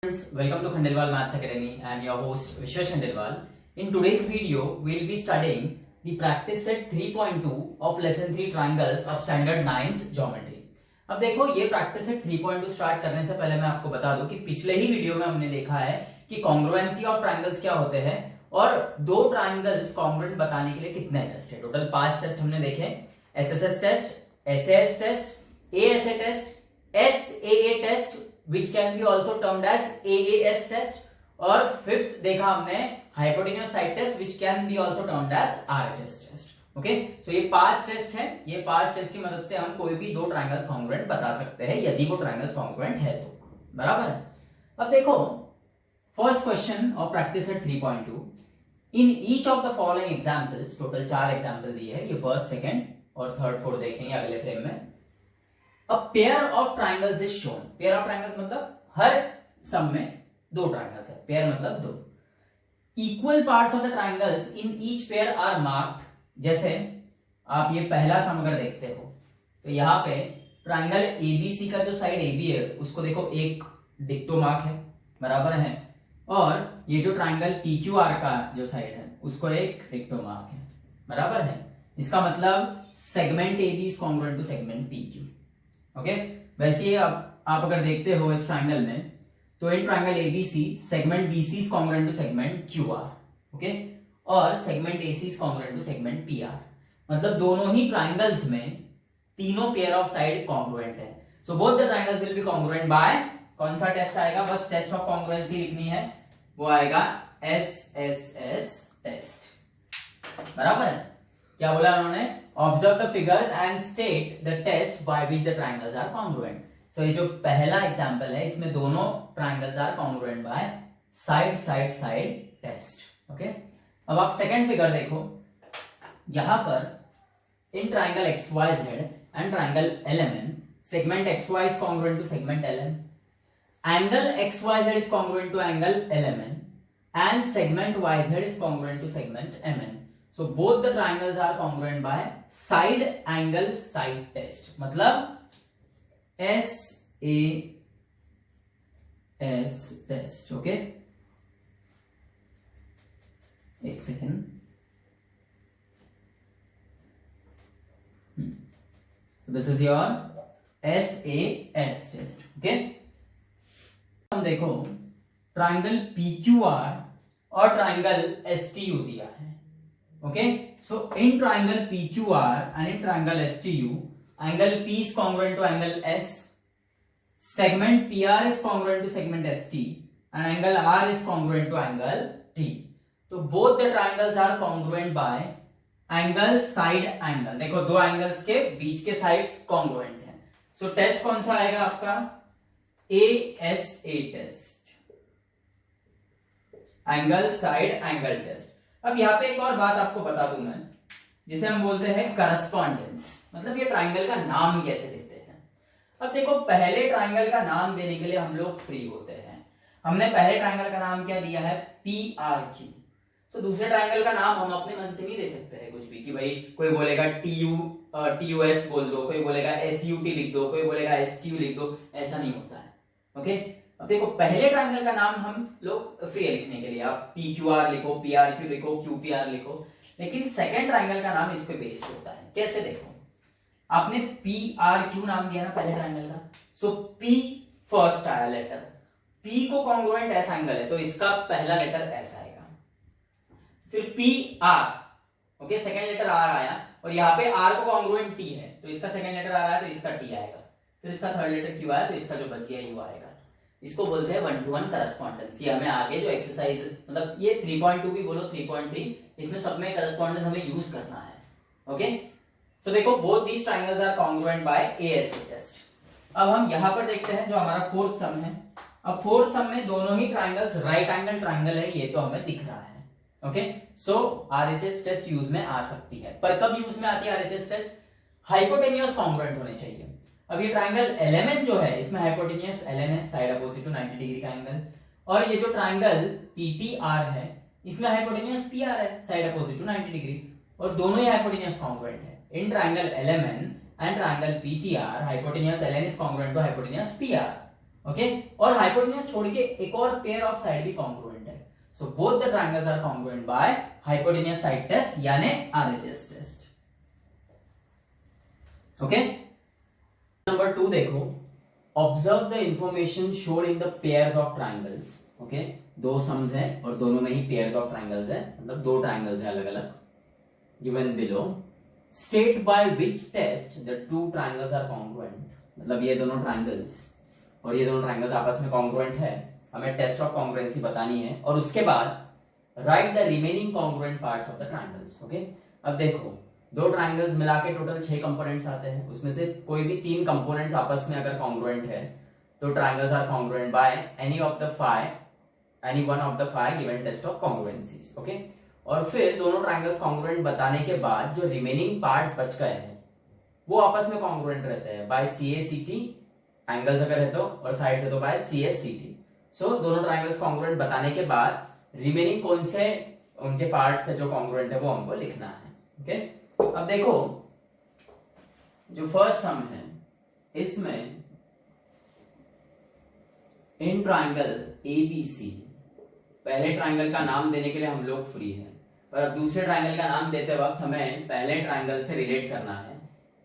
Welcome to Khandelwal Maths Academy. I am your host Vishwesh Khandelwal. In today's video, we will be studying the practice set 3.2 of lesson 3 triangles of standard 9th geometry. अब देखो ये practice set 3.2 start करने से पहले मैं आपको बता दूं कि पिछले ही वीडियो में हमने देखा है कि congruency of triangles क्या होते हैं और दो triangles congruent बताने के लिए कितने टेस्ट है। टोटल 5 टेस्ट हमने देखे, SSS test, SAS test, ASA test, SAA test which can be also termed as AAS test और फिफ्थ देखा हमने hypotenuse side test which can be also termed as RHS test. Okay so ये 5 test है। ये 5 test की मदद से हम कोई भी दो ट्रायंगल्स कॉन्ग्रुएंट बता सकते हैं यदि वो ट्रायंगल्स कॉन्ग्रुएंट है तो, बराबर है। अब देखो first question of practice set 3.2 in each of the following examples, total 4 example दिए हैं, ये फर्स्ट सेकंड और थर्ड फोर्थ देखेंगे अगले फ्रेम में। A pair of triangles is shown. Pair of triangles मतलब हर सम में दो ट्रायंगल्स है, पेयर मतलब दो। Equal parts of the triangles in each pair are marked. जैसे आप ये पहला सम अगर देखते हो तो यहाँ पे ट्रायंगल ABC का जो साइड AB है उसको देखो एक डिक्टो मार्क है, बराबर है, और ये जो ट्रायंगल PQR का जो साइड है उसको एक डिक्टो मार्क है, बराबर है। इसका मतलब segment AB is congruent to segment PQ. Okay वैसे आप अगर देखते हो इस ट्रायंगल में तो in triangle ABC segment BC is congruent to segment QR, okay, और segment AC is congruent to segment PR। मतलब दोनों ही ट्रायंगल्स में तीनों पेयर ऑफ साइड कॉन्ग्रुएंट है। So both the triangles will be congruent by, कौन सा test आएगा, बस टेस्ट ऑफ कॉन्ग्रुएंसी लिखनी है, वो आएगा SSS टेस्ट, बराबर है। क्या बोला उन्होंने, observe the figures and state the test by which the triangles are congruent. So ये जो पहला एग्जांपल है इसमें दोनों triangles are congruent by side side side test. Okay अब आप सेकंड फिगर देखो, यहां पर in triangle XYZ and triangle LMN segment XY is congruent to segment LM, angle XYZ is congruent to angle LMN and segment YZ is congruent to segment MN. So both the triangles are congruent by side angle side test. मतलब SAS test. Okay. एक second. So this is your SAS test. Okay. हम देखो triangle PQR और triangle STU दिया है। Okay, so in triangle PQR and in triangle STU, angle P is congruent to angle S, segment PR is congruent to segment ST, and angle R is congruent to angle T. So both the triangles are congruent by angle side angle. देखो दो angles के बीच के sides congruent हैं। So test कौन सा आएगा आपका, ASA test, angle side angle test. अब यहाँ पे एक और बात आपको बता दूं मैं, जिसे हम बोलते हैं करस्पॉन्डेंस, मतलब ये ट्राइंगल का नाम कैसे देते हैं। अब देखो पहले ट्राइंगल का नाम देने के लिए हम लोग फ्री होते हैं। हमने पहले ट्राइंगल का नाम क्या दिया है, PRQ। तो दूसरे ट्राइंगल का नाम हम अपने मन से नहीं दे सकते हैं कुछ भी, कि भाई कोई बोलेगा TUS बोल दो, कोई बोलेगा SUT लिख दो, कोई बोलेगा STU लिख दो, ऐसा नहीं होता है। ओके अब देखो पहले ट्रायंगल का नाम हम लोग फ्री है लिखने के लिए, आप PQR लिखो, PRQ लिखो, QPR लिखो, लेकिन सेकंड ट्रायंगल का नाम इस पे बेस्ड होता है। कैसे देखो, आपने PRQ नाम दिया ना पहले ट्रायंगल का, सो P फर्स्ट आया लेटर, P को कॉन्ग्रुएंट S एंगल है तो इसका पहला लेटर S आएगा, फिर PR, okay second letter R आया, और यहाँ पे R को कॉन्ग्रुएंट T है तो इसका सेकंड लेटर आ रहा है तो इसका T आएगा, फिर इसका थर्ड लेटर Q आया तो इसका जो बच गया U आएगा। इसको बोलते हैं 1-to-1 करस्पॉन्डेंस। ये हमें आगे जो एक्सरसाइज, मतलब ये 3.2 भी बोलो 3.3, इसमें सब में करस्पॉन्डेंस हमें यूज करना है। ओके सो देखो both these triangles are congruent by ASA test. अब हम यहां पर देखते हैं जो हमारा फोर्थ सम है। अब फोर्थ सम में दोनों ही ट्रायंगल्स राइट एंगल ट्रायंगल है, ये तो हमें दिख रहा है। Okay so RHS test use में आ सकती है, पर कब यूज में आती है RHS टेस्ट, हाइपोटेन्यूअस कॉन्ग्रुएंट होने चाहिए। अब ये ट्रायंगल LMN जो है इसमें हाइपोटेन्यूअस LN है, साइड अपोजिट टू 90 डिग्री का एंगल, और ये जो ट्रायंगल PTR है इसमें हाइपोटेन्यूअस PR है, साइड अपोजिट टू 90 डिग्री, और दोनों ही हाइपोटेन्यूअस कॉन्ग्रुएंट है। In triangle LMN and triangle PTR hypotenuse LN is congruent to hypotenuse PR। Okay, और हाइपोटेन्यूज छोड़ के एक और पेयर ऑफ साइड भी कॉन्ग्रुएंट है, so both the triangles are congruent by hypotenuse side test यानी RHS test. Okay, number 2 देखो, observe the information showed in the pairs of triangles. Okay, दो सम्स हैं और दोनों में ही पेयर्स ऑफ ट्रायंगल्स है, मतलब दो ट्रायंगल्स हैं अलग अलग, given below. State by which test the two triangles are congruent, मतलब ये दोनों ट्रायंगल्स और ये दोनों ट्रायंगल्स आपस में कॉन्ग्रुएंट है, हमें टेस्ट ऑफ कॉन्ग्रुएंसी बतानी है, और उसके बाद right the remaining congruent parts of the triangles. Okay, अब देखो दो ट्रायंगल्स मिला के टोटल 6 कंपोनेंट्स आते हैं, उसमें से कोई भी 3 कंपोनेंट्स आपस में अगर कॉन्ग्रुएंट है तो triangles are congruent by any one of the 5 given test of congruencies. Okay, और फिर दोनों ट्रायंगल्स कॉन्ग्रुएंट बताने के बाद जो रिमेनिंग पार्ट्स बच गए हैं वो आपस में कॉन्ग्रुएंट रहते हैं बाय CACT एंगल्स अगर है तो, और साइड से तो बाय CSCT। सो दोनों ट्रायंगल्स कॉन्ग्रुएंट बताने के बाद रिमेनिंग कौन से उनके पार्ट्स है जो कॉन्ग्रुएंट है वो हमको लिखना है। ओके, अब देखो जो फर्स्ट सम है इसमें इन ट्रायंगल ABC, पहले ट्रायंगल का नाम देने के लिए हम लोग फ्री हैं, पर अब दूसरे ट्रायंगल का नाम देते वक्त हमें पहले ट्रायंगल से रिलेट करना है।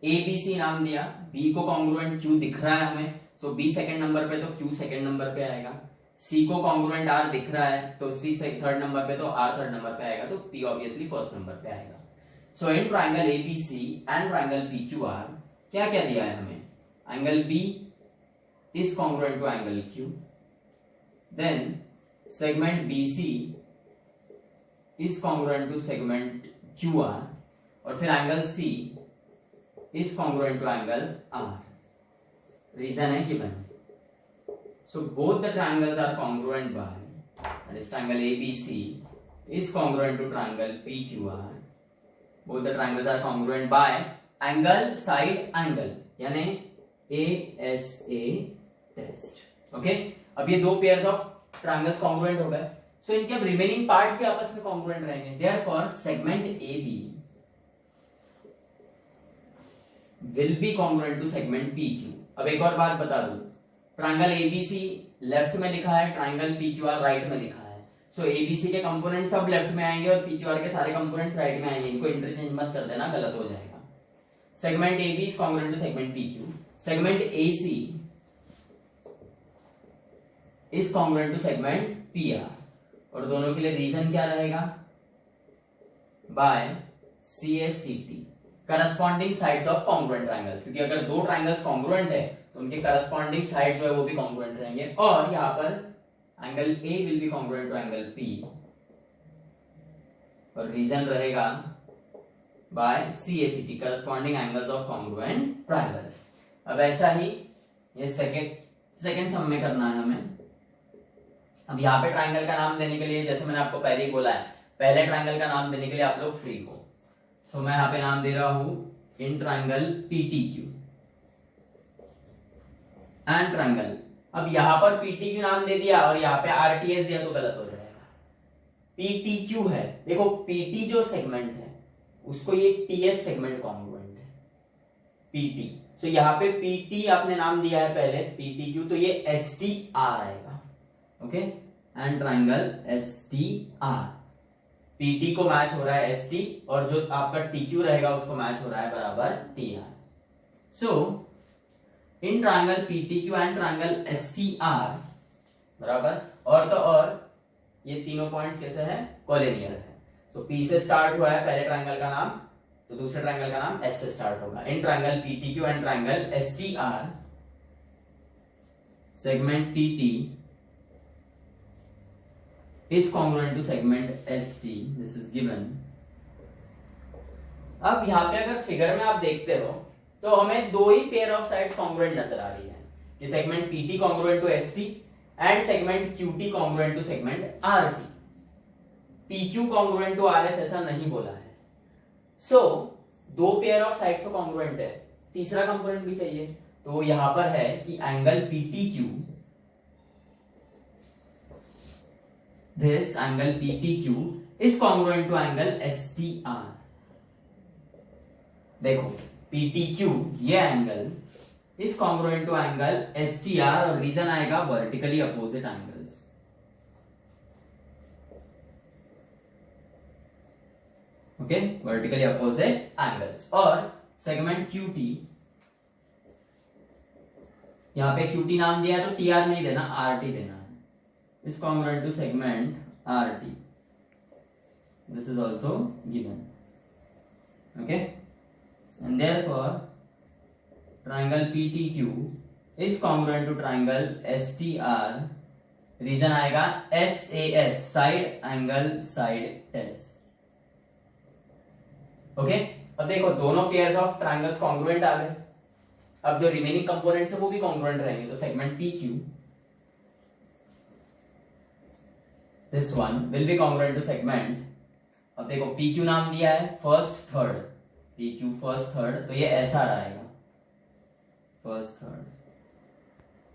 ABC नाम दिया, B को कॉन्ग्रुएंट Q दिख रहा है हमें, सो B सेकंड नंबर पे तो Q सेकंड नंबर पे आएगा। C को कॉन्ग्रुएंट R दिख रहा है तो C थर्ड नंबर पे तो R थर्ड नंबर पे आएगा, तो P ऑब्वियसली फर्स्ट नंबर पे आएगा। So in triangle ABC and triangle PQR क्या क्या दिया है हमें, angle B is congruent to angle Q, then segment BC is congruent to segment QR, और फिर angle C is congruent to angle R। Reason है given, so both the triangles are congruent by, that is triangle ABC is congruent to triangle PQR, both the triangles are congruent by angle side angle यानी ASA test. Okay, अब ये दो pairs of triangles congruent हो गए, सो इनके अब remaining parts के आपस में कॉन्ग्रुएंट रहेंगे, therefore segment AB will be congruent to segment PQ। अब एक और बात बता दूं, ट्रायंगल ABC लेफ्ट में लिखा है, ट्रायंगल PQR राइट में लिखा है, सो ABC के कंपोनेंट सब लेफ्ट में आएंगे और PQR के सारे कंपोनेंट्स राइट में आएंगे, इनको इंटरचेंज मत कर देना, गलत हो जाएगा। Segment AB is congruent to segment PQ, segment AC is congruent to segment PR, और दोनों के लिए रीजन क्या रहेगा, by CSCT corresponding sides of congruent triangles, क्योंकि अगर दो ट्रायंगल्स कॉन्ग्रुएंट है तो उनके करस्पॉन्डिंग साइड जो है वो भी कॉन्ग्रुएंट रहेंगे, और यहाँ पर angle A will be congruent to angle P, और रीजन रहेगा by CACT corresponding angles of congruent triangles. अब ऐसा ही ये सेकेंड सम में करना है हमें। अब यहाँ पे ट्रायंगल का नाम देने के लिए, जैसे मैंने आपको पहले ही बोला है, पहले ट्रायंगल का नाम देने के लिए आप लोग फ्री हो, सो मैं यहाँ पे नाम दे रहा हूं in triangle PTQ and triangle. अब यहाँ पर PTQ नाम दे दिया और यहाँ पे RTS दिया तो गलत हो जाएगा। PTQ है, देखो PT जो सेगमेंट है उसको ये TS सेगमेंट कॉन्ग्रुएंट है PT, सो यहाँ पे PT आपने नाम दिया है पहले PTQ, तो ये STR आएगा। Okay, and triangle STR, PT को मैच हो रहा है ST और जो आपका TQ रहेगा उसको मैच हो रहा है बराबर TR। So in triangle PTQ and triangle STR बराबर, और तो और ये तीनों पॉइंट्स कैसे हैं, कोलिनियर है, सो P से स्टार्ट हुआ है पहले ट्रायंगल का नाम, तो दूसरे ट्रायंगल का नाम S से स्टार्ट होगा। In triangle PTQ and triangle STR segment PT is congruent to segment ST, this is given। अब यहाँ पे अगर फिगर में आप देखते हो तो हमें दो ही पेयर ऑफ साइड्स कॉन्ग्रुएंट नजर आ रही है, कि segment PT congruent to ST and segment QT congruent to segment RT। PQ congruent to RS ऐसा नहीं बोला है, सो दो पेयर ऑफ साइड्स तो कॉन्ग्रुएंट है, तीसरा कंपोनेंट भी चाहिए, तो यहां पर है कि angle PTQ, this angle PTQ is congruent to angle STR। देखो PTQ ये angle is congruent to angle STR, और रीजन आएगा vertically opposite angles. Okay, vertically opposite angles. और सेगमेंट QT, यहां पे QT नाम दिया है तो TR नहीं देना, RT देना है। Is congruent to segment RT, this is also given, okay, and therefore triangle PTQ is congruent to triangle STR, reason आएगा SAS, side angle side test. Okay, अब देखो दोनों पेयर्स ऑफ ट्रायंगल्स कॉन्ग्रुएंट आ गए। अब जो रिमेनिंग कंपोनेंट्स है वो भी कॉन्ग्रुएंट रहेंगे, तो segment PQ, this one will be congruent to segment, अब देखो PQ नाम दिया है first third, PQ first third, तो ये SR आएगा फर्स्ट थर्ड,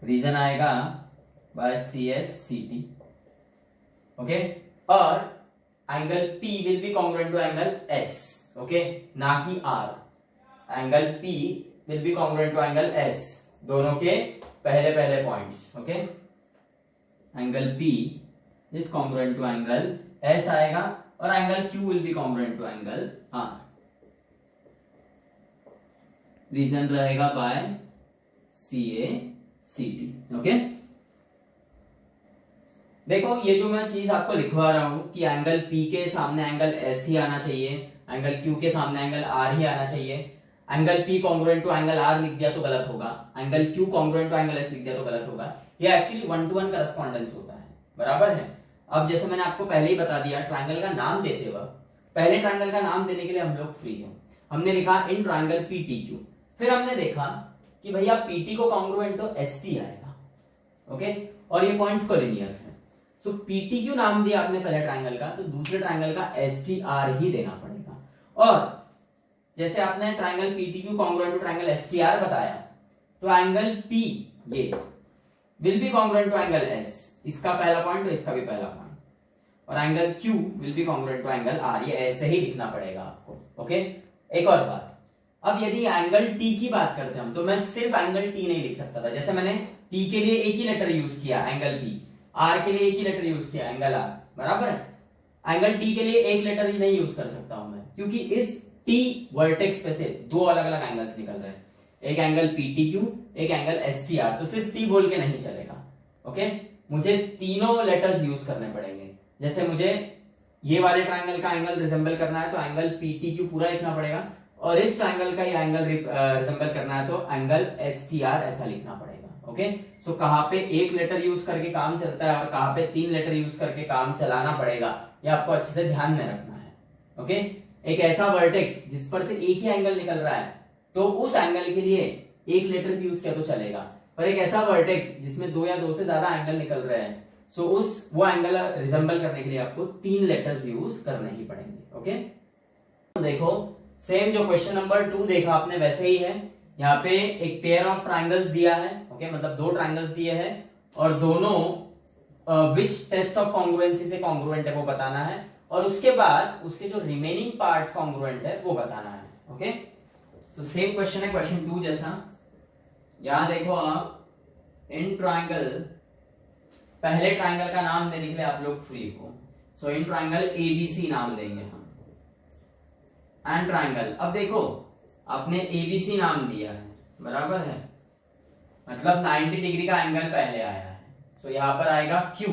रीजन आएगा बाय CS CT। ओके, और angle P will be congruent to angle S, okay, ना कि R। Angle P will be congruent to angle S, दोनों के पहले पहले points. Okay, angle P is congruent to angle S आएगा, और angle Q will be congruent to angle R, reason रहेगा by CA CT। Okay, देखो ये जो मैं चीज आपको लिखवा रहा हूं कि एंगल P के सामने एंगल S ही आना चाहिए, एंगल Q के सामने एंगल R ही आना चाहिए, angle P congruent to angle R लिख दिया तो गलत होगा, angle Q congruent to angle S लिख दिया तो गलत होगा। ये एक्चुअली 1-to-1 करस्पॉन्डेंस होता है, बराबर है। अब जैसे मैंने आपको पहले ही बता दिया, ट्रायंगल का नाम देते वक्त पहले ट्रायंगल का नाम देने के लिए हम लोग फ्री हैं। हमने लिखा इन ट्रायंगल PTQ, फिर हमने देखा कि भैया PT को कॉन्ग्रुएंट तो ST आएगा, ओके, और ये पॉइंट्स कोलिनियर है। सो PTQ नाम दिया आपने पहले ट्रायंगल का, तो दूसरे ट्रायंगल का STR ही देना पड़ेगा। और जैसे आपने triangle PTQ congruent to triangle STR बताया, तो एंगल P ये will be congruent to angle S, इसका पहला पॉइंट और इसका भी पहला पॉइंट, और angle Q will be congruent to angle R, ये ऐसे ही लिखना पड़ेगा आपको। ओके, एक और बात, अब यदि एंगल T की बात करते हैं हम, तो मैं सिर्फ एंगल T नहीं लिख सकता था। जैसे मैंने P के लिए एक ही लेटर यूज किया एंगल P, R के लिए एक ही लेटर यूज किया एंगल R, बराबर है। एंगल T के लिए एक लेटर ही नहीं यूज कर सकता हूं मैं, क्योंकि इस T वर्टेक्स पे से दो अलग अलग एंगल्स निकल रहे हैं, एक एंगल PTQ, एक एंगल STR, तो सिर्फ T बोल के नहीं चलेगा। ओके, मुझे तीनों लेटर्स यूज करने पड़ेंगे। जैसे मुझे ये वाले ट्रायंगल का एंगल रिजेंबल करना है तो एंगल PTQ पूरा लिखना पड़ेगा, और इस ट्रायंगल का ये एंगल रिजेंबल करना है तो एंगल STR ऐसा लिखना पड़ेगा। ओके, सो कहां पे एक लेटर यूज करके काम चलता है और कहां पे तीन लेटर यूज करके काम चलाना पड़ेगा, ये आपको अच्छे से ध्यान में रखना है। ओके, एक ऐसा वर्टेक्स जिस पर से एक ही एंगल निकल रहा है, तो उस एंगल के लिए एक लेटर भी यूज किया तो चलेगा, पर एक ऐसा वर्टेक्स जिसमें दो या दो से ज्यादा एंगल निकल रहे हैं, सो उस वो एंगल रिजेंबल करने के लिए आपको तीन लेटर्स यूज करने ही पड़ेंगे। ओके, तो देखो सेम जो क्वेश्चन नंबर 2 देखा आपने वैसे ही है। यहाँ पे एक पेयर ऑफ ट्रायंगल्स दिया है, ओके, मतलब दो ट्रायंगल्स दिए हैं, और दोनों विच टेस्ट ऑफ कॉन्ग्रुएंसी से कॉन्ग्रुएंट है वो बताना है, और उसके बाद उसके जो रिमेनिंग पार्ट्स कॉन्ग्रुएंट है वो बताना है। ओके, सो सेम क्वेश्चन है क्वेश्चन 2 जैसा। यहां देखो आप इन ट्रायंगल, पहले ट्रायंगल का नाम देने के लिए आप लोग फ्री हो, सो इन ट्रायंगल ABC नाम देंगे हम, एंड ट्रायंगल, अब देखो आपने ABC नाम दिया है, बराबर है, मतलब 90 डिग्री का एंगल पहले आया है, सो यहां पर आएगा Q।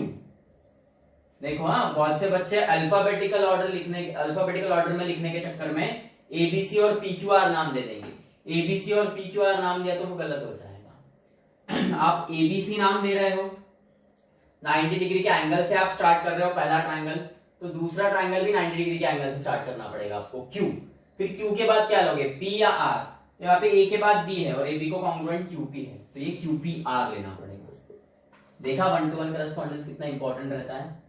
देखो हाँ, बहुत से बच्चे अल्फाबेटिकल ऑर्डर में लिखने के चक्कर में ABC और PQR नाम दे देंगे। ABC और PQR नाम दिया तो वो गलत हो जाएगा। आप ABC नाम दे रहे हो, 90 डिग्री के एंगल से आप स्टार्ट कर रहे हो पहला ट्रायंगल, तो दूसरा ट्रायंगल भी 90 डिग्री के एंगल से स्टार्ट करना पड़ेगा आपको, Q। फिर Q के बाद क्या लोगे, P या R, तो यहाँ पे A के बाद B है और AB को कॉन्ग्रुएंट QP है, तो ये QPR लेना पड़ेगा। देखा 1-to-1 करस्पॉन्डेंस कितना इंपॉर्टेंट रहता है।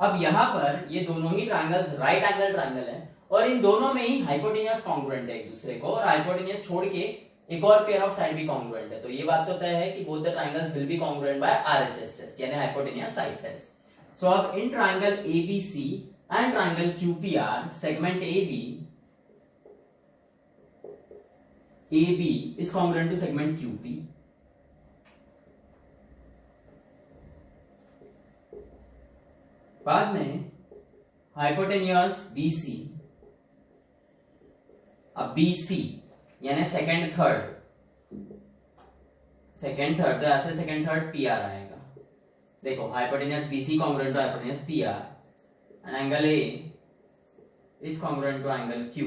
अब यहाँ पर ये दोनों ही ट्रायंगल्स राइट एंगल ट्रायंगल है, और इन दोनों में ही हाइपोटेनियस कॉन्ग्रुएंट है एक दूसरे को, और हाइपोटेनियस छोड़ के एक और पेयर ऑफ साइड भी कॉन्ग्रुएंट है, तो ये बात तो तय है कि both the triangles will be congruent by RHS test, यानी हाइपोटेनियस साइड टेस्ट। सो अब in triangle ABC and triangle QPR segment AB AB is congruent to segment QP. बाद में हाइपोटेन्यूस BC, अब BC यानी सेकेंड थर्ड तो ऐसे second third PR आएगा। देखो hypotenuse BC congruent to hypotenuse PR and angle A is congruent to angle Q।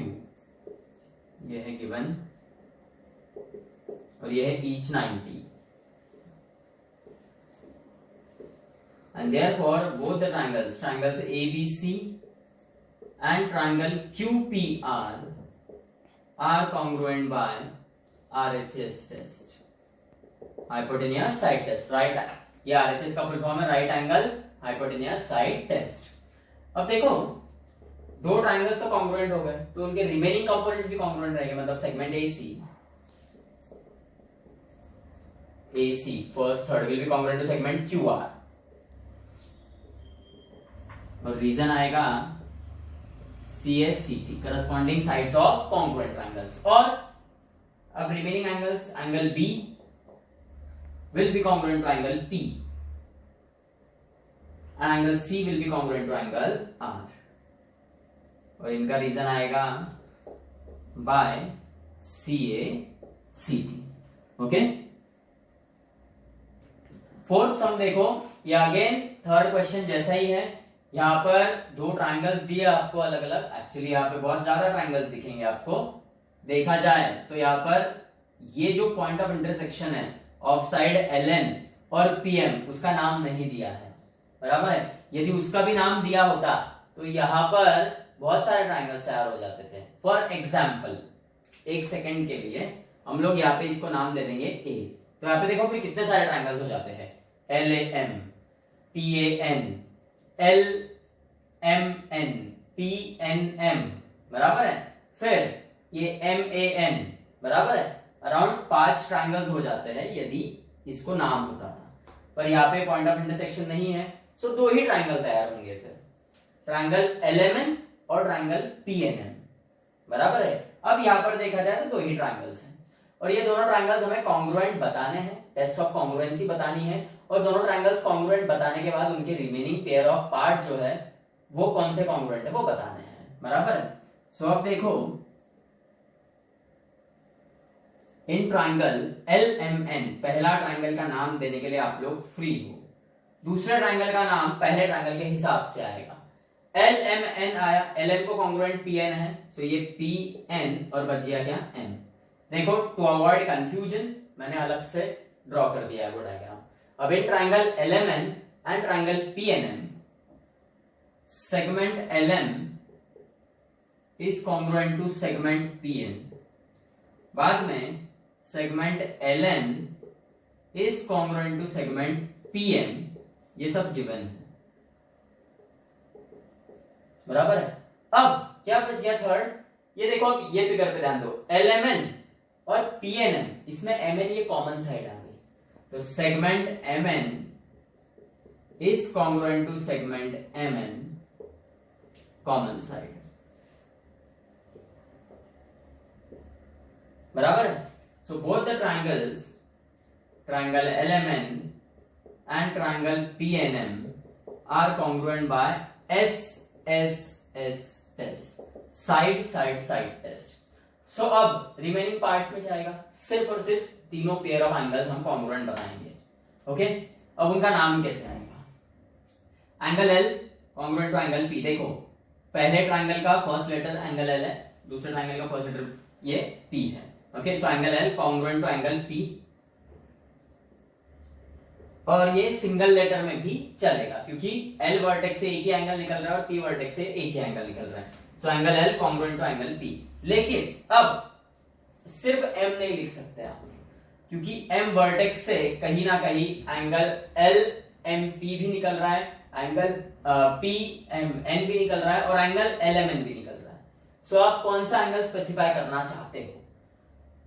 ये है गिवन और ये है each 90 and therefore both the triangles ABC and triangle QPR are congruent by RHS test, hypotenuse side test, right? ये RHS का full form है right angle hypotenuse side test. अब देखो दो ट्राइंगल्स तो कॉन्ग्रुएंट हो गए तो उनके रिमेनिंग कंपोनेंट्स भी कॉन्ग्रुएंट रहेंगे, मतलब segment AC first third will be congruent to segment QR और रीजन आएगा CSCT corresponding sides of congruent triangles. और अब remaining angles, angle B will be congruent to angle P and angle C will be congruent to angle R और इनका reason आएगा by CACT। Okay, fourth सम देखो, ये again third question जैसा ही है। यहाँ पर दो ट्राइंगल्स दिए आपको अलग अलग, एक्चुअली यहाँ पे बहुत ज्यादा ट्राइंगल्स दिखेंगे आपको। देखा जाए तो यहाँ पर ये जो पॉइंट ऑफ इंटरसेक्शन है ऑफ साइड LN और PM उसका नाम नहीं दिया है, बराबर है। यदि उसका भी नाम दिया होता तो यहाँ पर बहुत सारे ट्राइंगल्स तैयार हो जाते थे। फॉर एग्जाम्पल एक सेकेंड के लिए हम लोग यहाँ पे इसको नाम दे देंगे A, तो यहाँ पे देखो फिर कितने सारे ट्राइंगल्स हो जाते हैं LAM, PAN, LMN, PNM, बराबर है। फिर ये MAN, बराबर है। अराउंड 5 ट्राइंगल्स हो जाते हैं यदि इसको नाम होता था, पर यहाँ पे पॉइंट ऑफ इंटरसेक्शन नहीं है, सो दो ही ट्राइंगल तैयार होंगे, फिर ट्राइंगल LMN और ट्राइंगल PNM, बराबर है। अब यहाँ पर देखा जाए तो दो ही ट्राइंगल्स हैं और ये दोनों ट्राइंगल्स हमें कॉन्ग्रुएंट बताने हैं, टेस्ट ऑफ कॉन्ग्रुएंसी बतानी है। और दोनों ट्राइंगल्स कॉन्ग्रुएंट बताने के बाद उनके रिमेनिंग पेयर ऑफ पार्ट जो है वो कौन से कॉन्ग्रुएंट है वो बताने हैं, बराबर है। सो अब देखो इन ट्राइंगल LMN पहला ट्राइंगल का नाम देने के लिए आप लोग फ्री हो, दूसरे ट्राइंगल का नाम पहले ट्राइंगल के हिसाब से आएगा। LMN आया, LM को कॉन्ग्रुएंट PN है, तो ये PN और बच गया क्या M। देखो टू अवॉइड कंफ्यूजन मैंने अलग से ड्रॉ कर दिया है वो डायग्राम। अब in triangle LMN and triangle PNM segment LM is congruent to segment PN, बाद में segment LN is congruent to segment PM, ये सब गिवन है, बराबर है। अब क्या बच गया थर्ड, ये देखो अब ये फिगर पे ध्यान दो, LMN और PNM, इसमें MN ये कॉमन साइड आ गई, तो segment MN is congruent to segment MN common side, बराबर है। So both the triangles, triangle LMN and triangle PNM are congruent by SSS test, side side side test। सो अब remaining parts में क्या आएगा, सिर्फ और सिर्फ तीनों पेयर ऑफ एंगल्स हम कॉन्ग्रुएंट बनाएंगे। ओके, अब उनका नाम कैसे आएगा, angle L congruent to angle P। देखो पहले ट्राइंगल का फर्स्ट लेटर एंगल L है, दूसरे ट्राइंगल का फर्स्ट लेटर ये P है। Okay, so angle L congruent to angle P, और ये सिंगल लेटर में भी चलेगा क्योंकि L वर्टेक्स से एक ही एंगल निकल रहा है और P वर्टेक्स से एक ही एंगल निकल रहा है। So angle L congruent to angle P। लेकिन अब सिर्फ M नहीं लिख सकते आप क्योंकि M वर्टेक्स से कहीं ना कहीं एंगल LMP भी निकल रहा है, एंगल PMN भी निकल रहा है और एंगल LMN भी निकल रहा है। सो आप कौन सा एंगल स्पेसिफाई करना चाहते हो,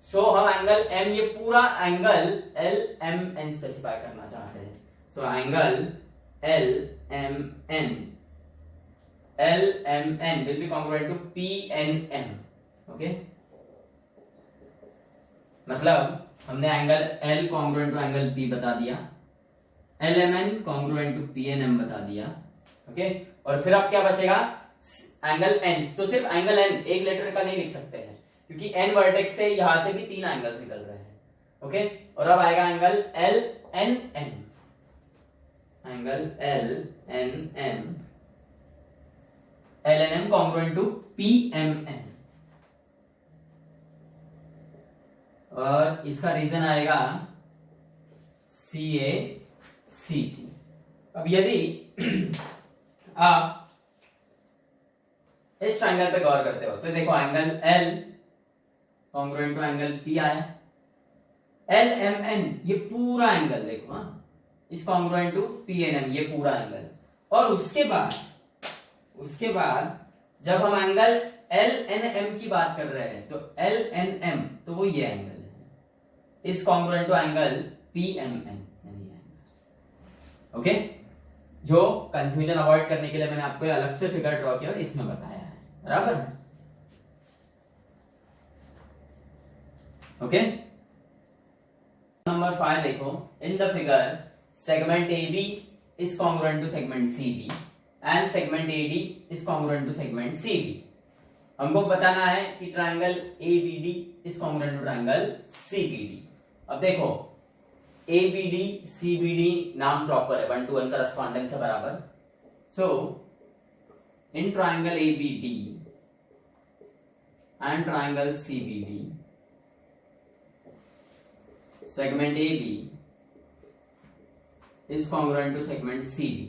सो हम एंगल M, ये पूरा एंगल LMN स्पेसिफाई करना चाहते हैं। So angle LMN will be congruent to PNM। Okay, मतलब हमने angle L congruent to angle P बता दिया, LMN कॉन्ग्रुएंट टू PNM बता दिया, ओके। और फिर अब क्या बचेगा, एंगल N। तो सिर्फ एंगल N एक लेटर का नहीं लिख सकते हैं क्योंकि N वर्टेक्स से यहां से भी 3 एंगल्स निकल रहे हैं, ओके। और अब आएगा angle LNN, angle LNM, LNM congruent to PMN। और इसका रीजन आएगा CACT। अब यदि आप इस ट्रायंगल पे गौर करते हो तो देखो angle L congruent to angle P आया, LMN ये पूरा एंगल देखो, हाँ, इस कॉन्ग्रुएंट टू PNM ये पूरा एंगल। और उसके बाद जब हम एंगल LNM की बात कर रहे हैं तो LNM तो वो ये एंगल है, is congruent to angle PMN, okay. जो कंफ्यूजन अवॉइड करने के लिए मैंने आपको अलग से फिगर ड्रॉ किया और इसमें बताया है, बराबर है, ओके। नंबर 5 देखो, in the figure segment AB is congruent to segment CB and segment AD is congruent to segment CB। हमको बताना है कि triangle ABD is congruent to triangle CBD। अब देखो ABD CBD नाम प्रॉपर है, 1 to 1 करस्पॉन्डेंस है, बराबर। So in triangle ABD and triangle CBD segment AB is congruent to segment CB,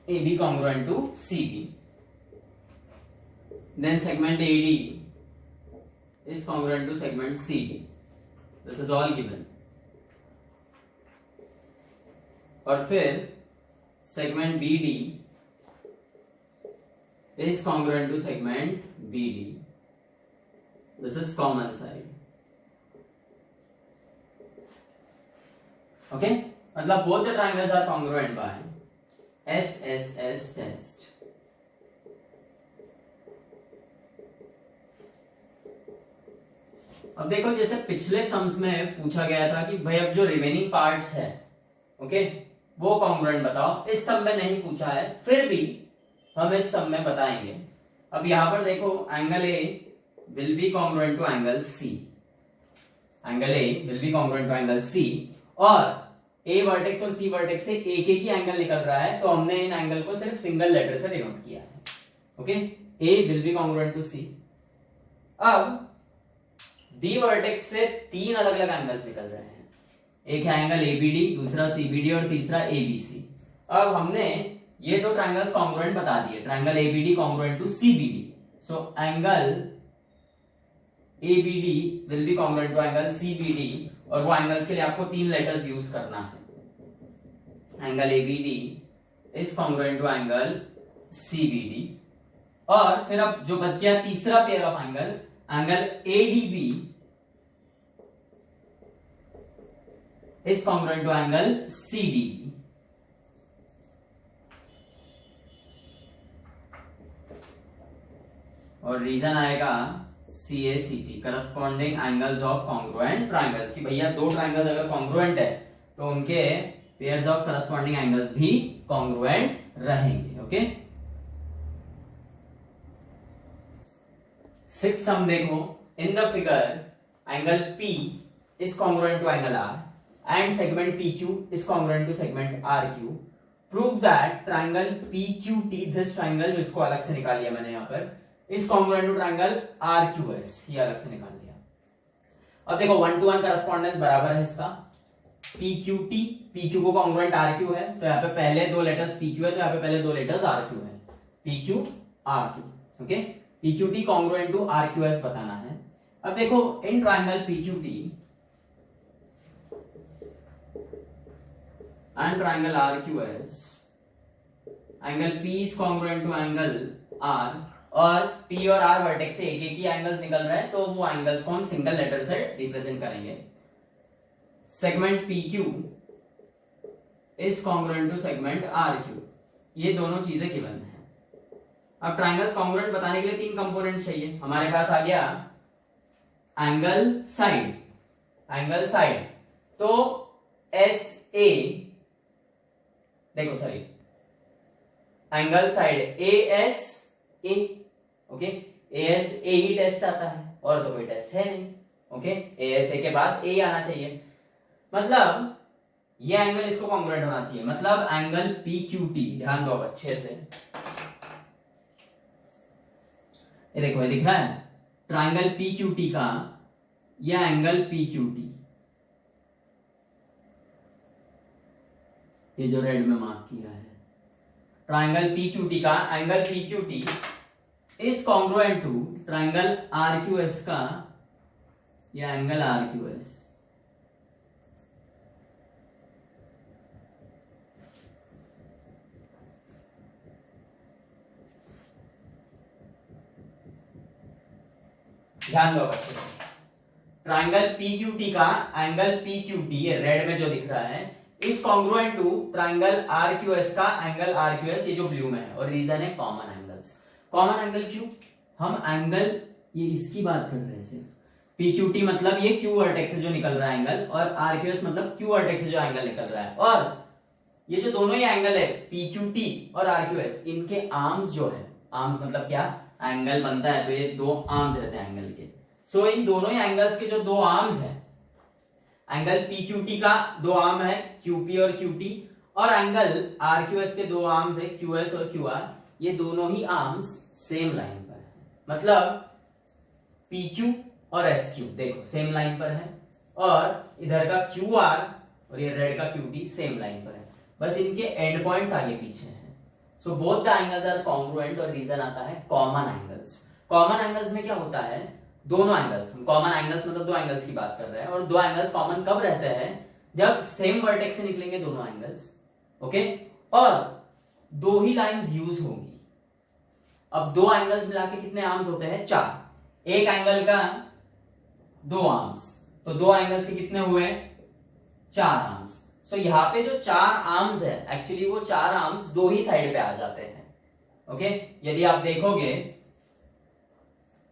AB congruent to CB, then segment AD is congruent to segment CB. This is all given. और फिर segment BD is congruent to segment BD. This is common side. Okay, मतलब both the triangles are congruent by SSS test। अब देखो जैसे पिछले sums में पूछा गया था कि भाई अब जो रिमेनिंग पार्ट्स है, ओके, वो कॉन्ग्रुएंट बताओ। इस सम में नहीं पूछा है, फिर भी हम इस सम में बताएंगे। अब यहां पर देखो angle A will be congruent to angle C, angle A will be congruent to angle C, और A वर्टेक्स और C वर्टेक्स से एक ही एंगल निकल रहा है, तो हमने इन एंगल को सिर्फ सिंगल लेटर से डिनोट किया है, okay. A will be congruent to C। अब B वर्टेक्स से 3 अलग अलग एंगल्स निकल रहे हैं, एक है एंगल ABD, दूसरा CBD और तीसरा ABC। अब हमने ये दो ट्रायंगल्स कॉन्ग्रुएंट बता दिए, triangle ABD congruent to CBD, so angle ABD will be congruent to angle CBD, और वो एंगल्स के लिए आपको 3 लेटर्स यूज करना है। Angle ABD is congruent to angle CBD, और फिर अब जो बच गया तीसरा pair of angle, angle ADB is congruent to angle CDB। और रीजन आएगा CACT, corresponding angles of congruent triangles, कि भैया दो ट्रायंगल्स अगर कॉन्ग्रुएंट है तो उनके पेयर्स ऑफ करस्पॉन्डिंग एंगल्स भी कॉन्ग्रुएंट रहेंगे, ओके। 6th सम देखो, in the figure angle P is congruent to angle R and segment PQ is congruent to segment RQ। Prove that triangle PQT, this triangle जिसको अलग से निकाल लिया मैंने यहाँ पर, इस कॉन्ग्रुएंट टू ट्रायंगल RQS, ये अलग से निकाल लिया। अब देखो 1 to 1 करस्पॉन्डेंस बराबर है इसका, PQT, PQ को कॉन्ग्रुएंट RQ है, तो यहाँ पे पहले 2 लेटर्स PQ है, तो यहाँ पे पहले 2 लेटर्स RQ है, PQ RQ, okay. PQT congruent to RQS बताना है। अब देखो इन triangle PQT and triangle RQS, angle P is congruent to angle R, और P और R वर्टेक्स से एक ही एंगल्स निकल रहे हैं, तो वो एंगल्स को हम सिंगल लेटर से रिप्रेजेंट करेंगे। Segment PQ is congruent to segment RQ, ये दोनों चीजें गिवन है। अब ट्रायंगल्स कॉन्ग्रुएंट बताने के लिए 3 कंपोनेंट्स चाहिए। हमारे पास आ गया एंगल साइड, एंगल साइड, तो एस ए, देखो sorry, angle side A S A, okay, A S A ही टेस्ट आता है और तो कोई टेस्ट है नहीं, ओके, ए एस ए के बाद ए आना चाहिए, मतलब ये एंगल इसको कॉन्ग्रुएंट होना चाहिए, मतलब एंगल पी क्यू टी, ध्यान दो अच्छे से, ये देखो ये दिख रहा है ट्राइंगल पी क्यू टी का, ये एंगल पी क्यू टी, ये जो रेड में मार्क किया है, ट्राइंगल पी क्यू टी का angle P Q T is congruent to triangle R Q S का, ये एंगल आर क्यू एस, ध्यान दो बच्चे, ट्राइंगल पी क्यू टी का एंगल पी क्यू टी, ये रेड में जो दिख रहा है, is congruent to triangle R Q S का एंगल आर क्यू एस, ये जो ब्लू में है, और रीजन है कॉमन एंगल्स। कॉमन एंगल क्यों, हम एंगल ये इसकी बात कर रहे हैं सिर्फ, पी क्यू टी मतलब ये क्यू वर्टेक्स से जो निकल रहा है एंगल, और आर क्यू एस मतलब क्यू वर्टेक्स से जो एंगल निकल रहा है, और ये जो दोनों ही एंगल है पी क्यू टी और आर क्यू एस, इनके आर्म्स जो है, आर्म्स मतलब क्या, एंगल बनता है तो ये दो आर्म्स रहते हैं एंगल के, सो इन दोनों ही एंगल्स के जो दो आर्म्स हैं, एंगल पी क्यू टी का दो आर्म है क्यूपी और क्यूटी, और एंगल आर क्यू एस के दो आर्म्स है क्यू एस और क्यू आर, ये दोनों ही आर्म्स सेम लाइन पर है, मतलब पी क्यू और एस क्यू देखो सेम लाइन पर है, और इधर का क्यू आर और ये रेड का क्यू टी सेम लाइन पर है, बस इनके एंड पॉइंट्स आगे पीछे हैं, so both the angles are congruent, और रीजन आता है कॉमन एंगल्स। कॉमन एंगल्स में क्या होता है, दोनों एंगल्स, कॉमन एंगल्स मतलब दो एंगल्स की बात कर रहे हैं, और दो एंगल्स कॉमन कब रहते हैं, जब सेम वर्टेक्स से निकलेंगे दोनों एंगल्स, ओके, और दो ही लाइंस यूज होंगी। अब दो एंगल्स मिला के कितने आर्म्स होते हैं, चार, एक एंगल का दो आर्म्स, तो दो एंगल्स के कितने हुए, चार आर्म्स, सो यहाँ पे जो चार आर्म्स है, एक्चुअली वो चार आर्म्स दो ही साइड पे आ जाते हैं, ओके, यदि आप देखोगे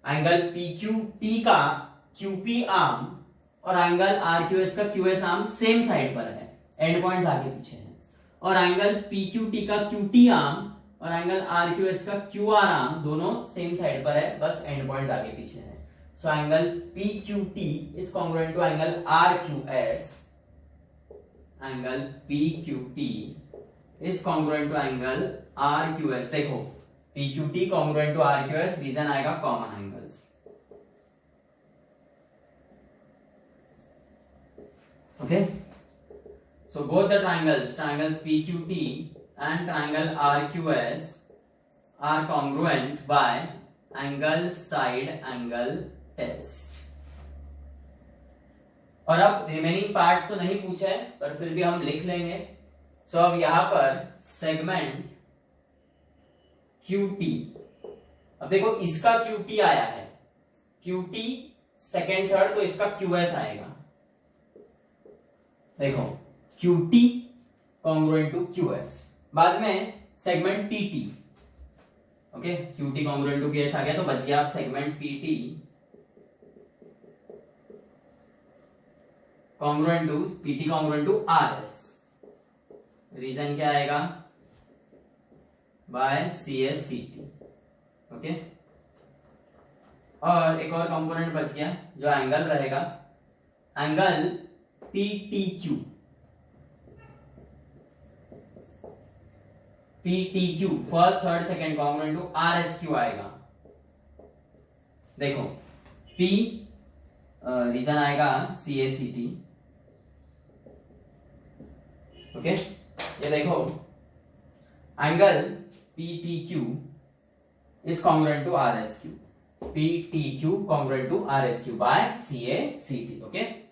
एंगल पी क्यू टी का क्यूपी आर्म और एंगल आर क्यू एस का Q S arm same side पर है, एंड पॉइंट्स आगे पीछे हैं, और एंगल पी क्यू टी का क्यू टी आर्म और एंगल आर क्यू एस का क्यू आर आर्म दोनों सेम साइड पर है, बस एंड पॉइंट्स आगे पीछे हैं, so angle P Q T is congruent to angle R Q S, angle P Q T is congruent to angle R Q S, देखो P Q T congruent to R Q S, reason आएगा common angles, okay, so both the triangles P Q T and triangle RQS are congruent by angle side angle test। और अब remaining parts तो नहीं पूछे है, पर फिर भी हम लिख लेंगे। सो अब यहां पर सेगमेंट QT, अब देखो इसका QT आया है, QT सेकेंड थर्ड, तो इसका QS आएगा, देखो QT कॉन्ग्रुएंट टू QS, बाद में segment PT, okay, QT congruent to QS आ गया, तो बच गया आप segment PT congruent to RS, reason क्या आएगा, बाय CSCT, ओके, और एक और कंपोनेंट बच गया जो एंगल रहेगा, angle PTQ, PTQ first third second congruent to RSQ आएगा, देखो P रीजन आएगा CACT, ओके, ये देखो angle PTQ is congruent to RSQ, PTQ congruent to RSQ by CACT, okay.